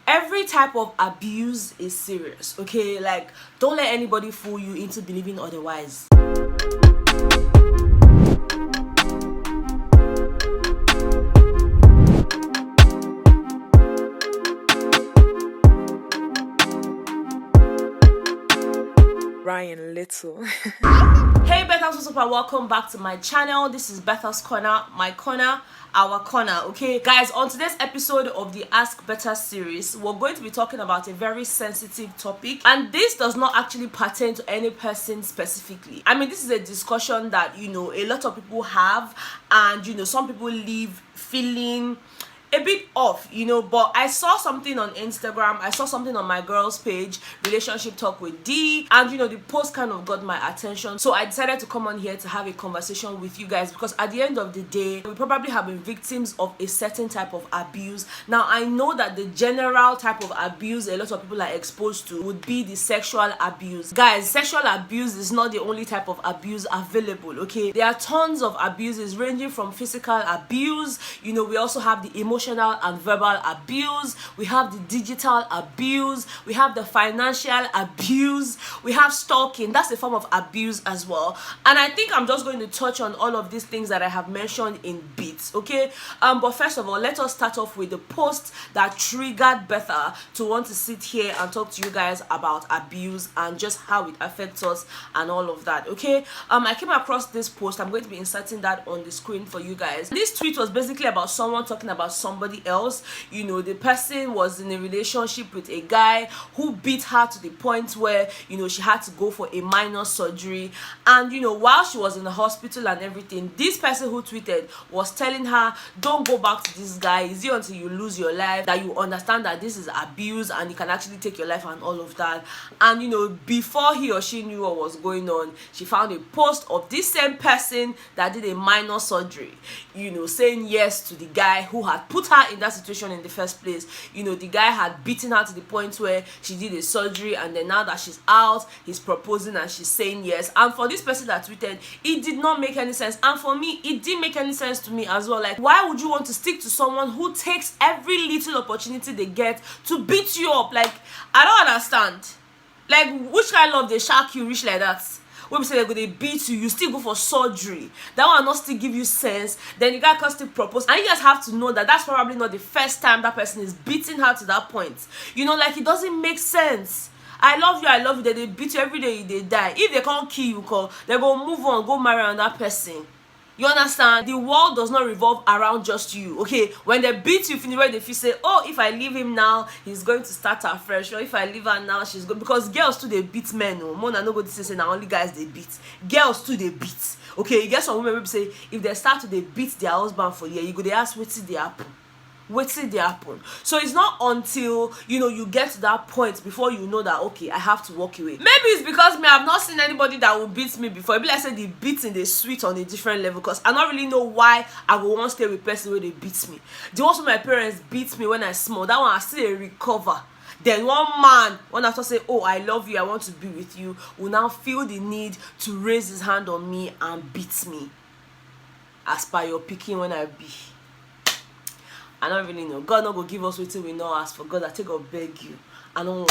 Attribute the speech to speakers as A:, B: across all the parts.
A: every type of abuse is serious, okay? Like, don't let anybody fool you into believing otherwise.
B: Ryan Little.
A: Hey Bethans, what's up and welcome back to my channel. This is Betha's Corner, my corner, our corner. Okay guys, on today's episode of the Ask Betha series, we're going to be talking about a very sensitive topic, and this does not actually pertain to any person specifically. I mean, this is a discussion that, you know, a lot of people have, and you know, some people leave feeling a bit off, you know. But I saw something on Instagram, I saw something on my girl's page, Relationship Talk with D, and you know, the post kind of got my attention, so I decided to come on here to have a conversation with you guys, because at the end of the day, we probably have been victims of a certain type of abuse. Now I know that the general type of abuse a lot of people are exposed to would be the sexual abuse. Guys, sexual abuse is not the only type of abuse available, okay? There are tons of abuses ranging from physical abuse, you know, we also have the emotional and verbal abuse, we have the digital abuse, we have the financial abuse, we have stalking. That's a form of abuse as well. And I think I'm just going to touch on all of these things that I have mentioned in bits, okay? But first of all, let us start off with the post that triggered Betha to want to sit here and talk to you guys about abuse and just how it affects us and all of that, okay? I came across this post. I'm going to be inserting that on the screen for you guys. This tweet was basically about someone talking about somebody else. You know, the person was in a relationship with a guy who beat her to the point where, you know, she had to go for a minor surgery, and you know, while she was in the hospital and everything, this person who tweeted was telling her, don't go back to this guy, it's it until you lose your life that you understand that this is abuse and you can actually take your life and all of that. And you know, before he or she knew what was going on, she found a post of this same person that did a minor surgery, you know, saying yes to the guy who had put her in that situation in the first place. You know, the guy had beaten her to the point where she did a surgery, and then now that she's out, he's proposing and she's saying yes. And for this person that tweeted, it did not make any sense, and for me, it didn't make any sense to me as well. Like, why would you want to stick to someone who takes every little opportunity they get to beat you up? Like, I don't understand. Like, which kind of love they shark you rich like that? When we say they're going to beat you, you still go for surgery. That one not still give you sense. Then the guy can still propose. And you guys have to know that that's probably not the first time that person is beating her to that point. You know, like, it doesn't make sense. I love you, then they beat you every day, they die. If they can't kill you, they go move on, go marry another person. You understand? The world does not revolve around just you, okay? When they beat you, finish where they feel say, oh, if I leave him now, he's going to start afresh, or if I leave her now, she's going, because girls too, they beat men. No, Mona no go to say now only guys they beat. Girls too, they beat. Okay, you get some women say if they start to they beat their husband for a year, you go they ask what's the happen. Waiting they happen. So it's not until, you know, you get to that point before you know that, okay, I have to walk away. Maybe it's because me, I've not seen anybody that will beat me before. Maybe like I said, the beating they sweet on a different level, because I don't really know why I will want to stay with person where they beat me. The ones my parents beat me when I small, that one I still recover. Then one man, when after say, oh, I love you, I want to be with you, will now feel the need to raise his hand on me and beat me. As per your picking when I be. I don't really know. God not go give us what we know ask for. God, I take or beg you. I don't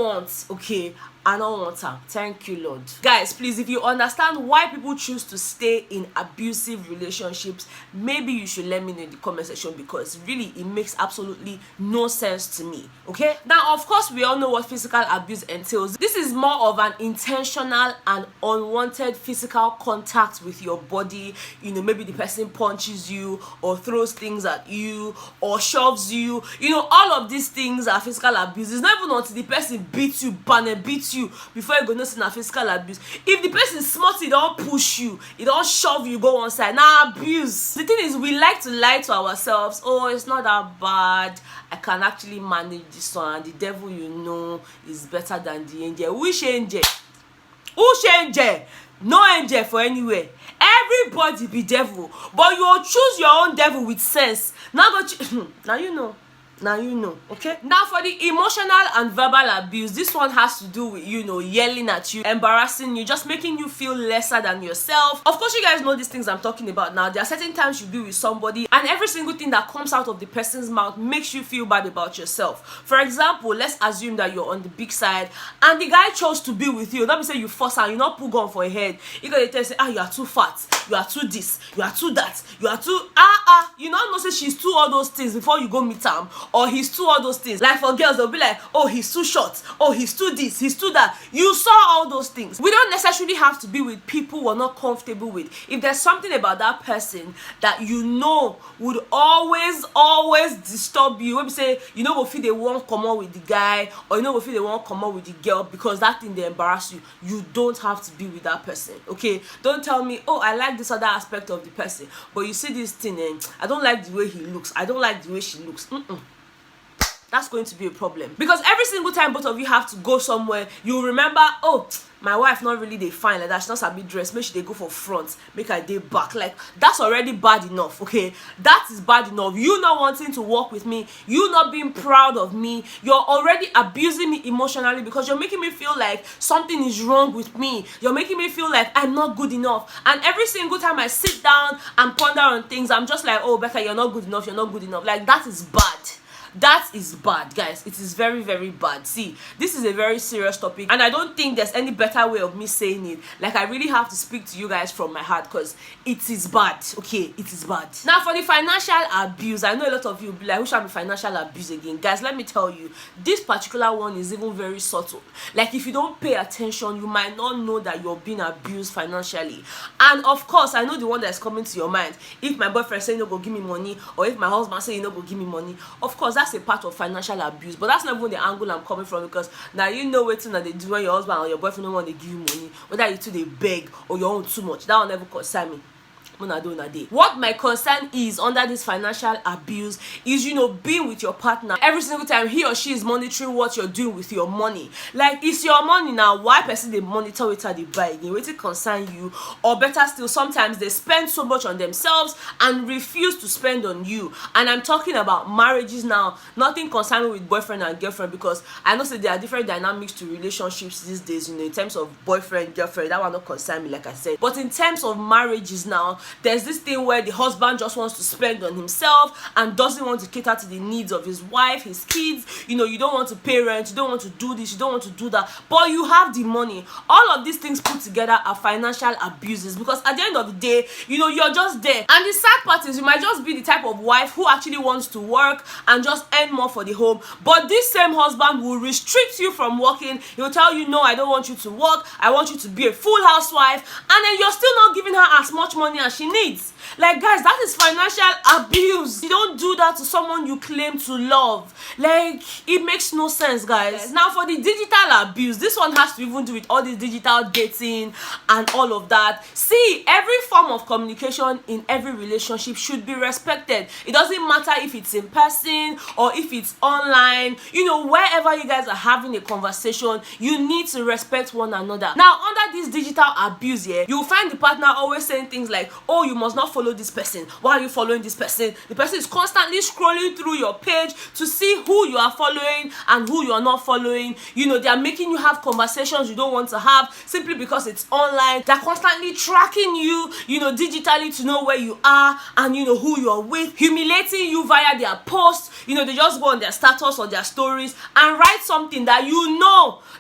A: want, okay? I don't want her. Thank you, Lord. Guys, please, if you understand why people choose to stay in abusive relationships, maybe you should let me know in the comment section, because really it makes absolutely no sense to me, okay? Now, of course, we all know what physical abuse entails. This is more of an intentional and unwanted physical contact with your body. You know, maybe the person punches you or throws things at you or shoves you. You know, all of these things are physical abuse. It's not even until the person beats you, beats you, before you go know see physical abuse. If the person smart, it don't push you, it don't shove you, go one side. Now abuse. The thing is, we like to lie to ourselves. Oh, it's not that bad, I can actually manage this one, and the devil, you know, is better than the angel. Which angel? Which angel? No angel for anywhere. Everybody be devil, but you will choose your own devil with sense. Now go now you know. Now you know, okay? Now for the emotional and verbal abuse, this one has to do with, yelling at you, embarrassing you, just making you feel lesser than yourself. Of course, you guys know these things I'm talking about now. There are certain times you be with somebody and every single thing that comes out of the person's mouth makes you feel bad about yourself. For example, let's assume that you're on the big side and the guy chose to be with you. Let me say you force and you not put gun for your head. You gotta tell say, you are too fat, you are too this, you are too that, you are too you know say she's too all those things before you go meet him, or he's too all those things. Like for girls, they'll be like, oh, he's too short, oh, he's too this, he's too that. You saw all those things. We don't necessarily have to be with people we're not comfortable with. If there's something about that person that would always disturb you, when we say go feel they won't come out with the guy, or go feel they won't come out with the girl because that thing they embarrass you, you don't have to be with that person. Okay, don't tell me, oh, I like this other aspect of the person, but you see this thing and I don't like the way he looks, I don't like the way she looks. That's going to be a problem, because every single time both of you have to go somewhere, you remember, oh, my wife not really they fine like that, she not sabi dress, make sure they go for front, make her day back. Like, that's already bad enough. Okay, that is bad enough. You not wanting to work with me, you not being proud of me, you're already abusing me emotionally because you're making me feel like something is wrong with me, you're making me feel like I'm not good enough. And every single time I sit down and ponder on things, I'm just like, oh, Becca, you're not good enough, you're not good enough. Like, that is bad. That is bad, guys. It is very, very bad. See, this is a very serious topic and I don't think there's any better way of me saying it. Like, I really have to speak to you guys from my heart because it is bad. Okay, it is bad. Now for the financial abuse, I know a lot of you will be like, who shall be financial abuse again? Guys, let me tell you, this particular one is even very subtle. Like, if you don't pay attention, you might not know that you're being abused financially. And of course, I know the one that's coming to your mind. If my boyfriend say no go give me money, or if my husband say no go give me money, of course that's a part of financial abuse. But that's not even the angle I'm coming from, because now you know what that they do when your husband or your boyfriend don't want to give you money, whether you two they beg or you own too much. That will never concern me. What my concern is under this financial abuse is, being with your partner every single time he or she is monitoring what you're doing with your money. Like, it's your money now, why person they monitor with how they buy again? Wait, it concern you? Or better still, sometimes they spend so much on themselves and refuse to spend on you. And I'm talking about marriages now, nothing concerning with boyfriend and girlfriend, because I know there are different dynamics to relationships these days, in terms of boyfriend, girlfriend, that one not concern me, like I said. But in terms of marriages now, there's this thing where the husband just wants to spend on himself and doesn't want to cater to the needs of his wife, his kids. You don't want to pay rent, you don't want to do this, you don't want to do that, but you have the money. All of these things put together are financial abuses, because at the end of the day, you're just there. And the sad part is, you might just be the type of wife who actually wants to work and just earn more for the home, but this same husband will restrict you from working. He'll tell you, no, I don't want you to work, I want you to be a full housewife, and then you're still not giving her as much money as she needs. Like, guys, that is financial abuse. You don't do that to someone you claim to love. Like, it makes no sense, guys. Now for the digital abuse, this one has to even do with all this digital dating and all of that. See, every form of communication in every relationship should be respected. It doesn't matter if it's in person or if it's online. Wherever you guys are having a conversation, you need to respect one another. Now, under this digital abuse here, you'll find the partner always saying things like, oh, you must not follow this person. Why are you following this person? The person is constantly scrolling through your page to see who you are following and who you are not following. They are making you have conversations you don't want to have simply because it's online. They're constantly tracking you, digitally, to know where you are and who you are with, humiliating you via their posts. They just go on their status or their stories and write something that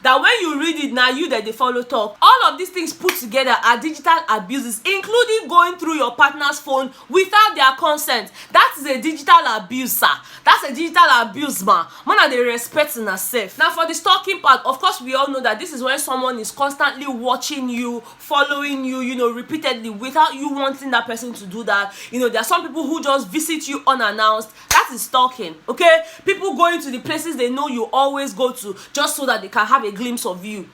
A: that when you read it, now you that they follow talk. All of these things put together are digital abuses, including going through your partner's phone without their consent. That is a digital abuse, sir. That's a digital abuse, man. Man, they respecting herself. Now for the stalking part, of course we all know that this is when someone is constantly watching you, following you, repeatedly without you wanting that person to do that. There are some people who just visit you unannounced. That is stalking. Okay, people going to the places they know you always go to just so that they can have a glimpse of you.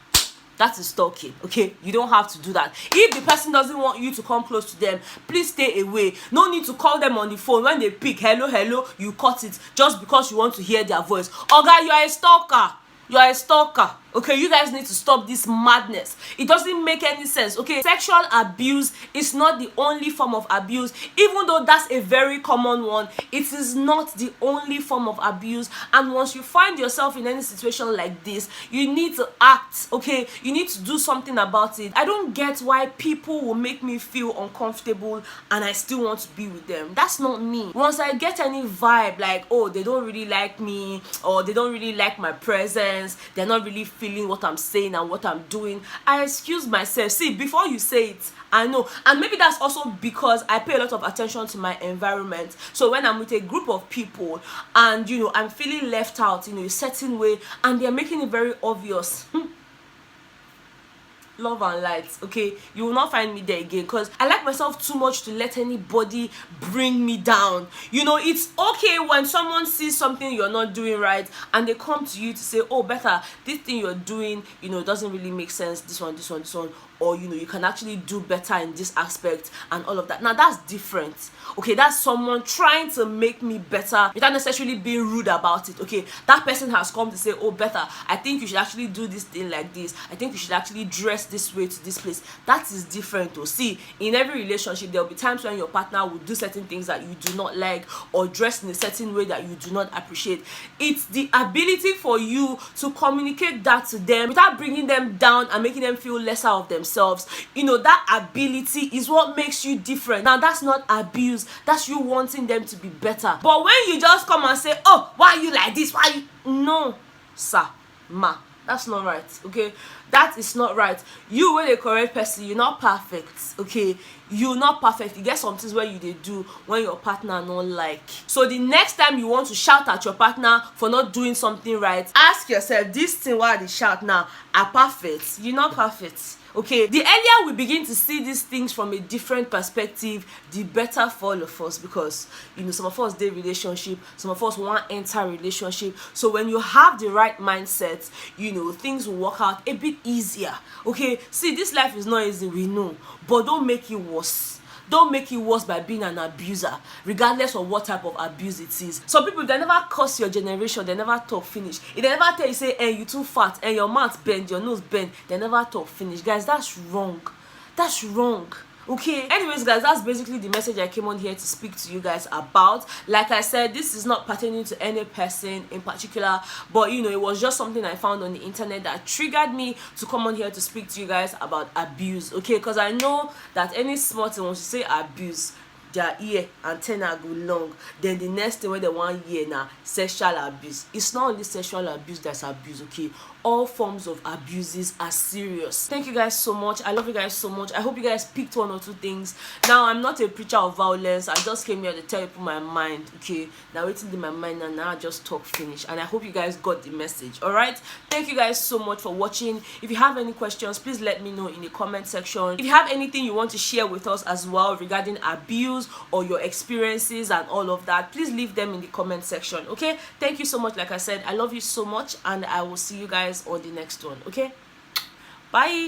A: That is stalking. Okay, you don't have to do that. If the person doesn't want you to come close to them, please stay away. No need to call them on the phone. When they pick hello, you cut it just because you want to hear their voice. Oga, you are a stalker. You are a stalker. Okay, you guys need to stop this madness. It doesn't make any sense. Okay, sexual abuse is not the only form of abuse. Even though that's a very common one, it is not the only form of abuse. And once you find yourself in any situation like this, you need to act. Okay, you need to do something about it. I don't get why people will make me feel uncomfortable and I still want to be with them. That's not me. Once I get any vibe like, oh, they don't really like me, or they don't really like my presence, they're not really feeling what I'm saying and what I'm doing, I excuse myself. See, before you say it, I know. And maybe that's also because I pay a lot of attention to my environment. So when I'm with a group of people and, you know, I'm feeling left out, you know, a certain way, and they're making it very obvious, love and light, okay, you will not find me there again, because I like myself too much to let anybody bring me down. You know, it's okay when someone sees something you're not doing right and they come to you to say, oh, Betha, this thing you're doing, you know, doesn't really make sense, this one, or, you know, you can actually do better in this aspect and all of that. Now that's different. Okay, that's someone trying to make me better without necessarily being rude about it. Okay, that person has come to say, oh, Betha, I think you should actually do this thing like this, I think you should actually dress this way to this place. That is different though. See, in every relationship there will be times when your partner will do certain things that you do not like, or dress in a certain way that you do not appreciate. It's the ability for you to communicate that to them without bringing them down and making them feel lesser of themselves. You know, that ability is what makes you different. Now that's not abuse, that's you wanting them to be better. But when you just come and say, oh, why are you like this, why you, no, sir, ma, that's not right. Okay, that is not right. You were the correct person, you're not perfect. Okay, you're not perfect. You get some things where you they do when your partner not like. So the next time you want to shout at your partner for not doing something right, ask yourself, this thing why they shout now are perfect? You're not perfect. Okay, the earlier we begin to see these things from a different perspective, the better for all of us, because, you know, some of us date relationship, some of us want to enter relationship. So when you have the right mindset, you know, things will work out a bit easier. Okay, see, this life is not easy, we know, but don't make it worse. Don't make it worse by being an abuser, regardless of what type of abuse it is. Some people, they never curse your generation, they never talk finish. If they never tell you, say, hey, you too fat, and your mouth bend, your nose bend, they never talk finish. Guys, that's wrong. That's wrong. Okay, anyways guys, that's basically the message I came on here to speak to you guys about. Like I said, this is not pertaining to any person in particular, but, you know, it was just something I found on the internet that triggered me to come on here to speak to you guys about abuse. Okay, because I know that any small thing, once you say abuse, their ear antenna go long. Then the next thing when they want hear now, sexual abuse. It's not only sexual abuse that's abuse. Okay, all forms of abuses are serious. Thank you guys so much. I love you guys so much. I hope you guys picked one or two things. Now, I'm not a preacher of violence. I just came here to tell people my mind. Okay, now waiting in my mind, and now I just talk finish. And I hope you guys got the message. All right, thank you guys so much for watching. If you have any questions, please let me know in the comment section. If you have anything you want to share with us as well regarding abuse or your experiences and all of that, please leave them in the comment section. Okay, thank you so much. Like I said, I love you so much, and I will see you guys on the next one. Okay, bye.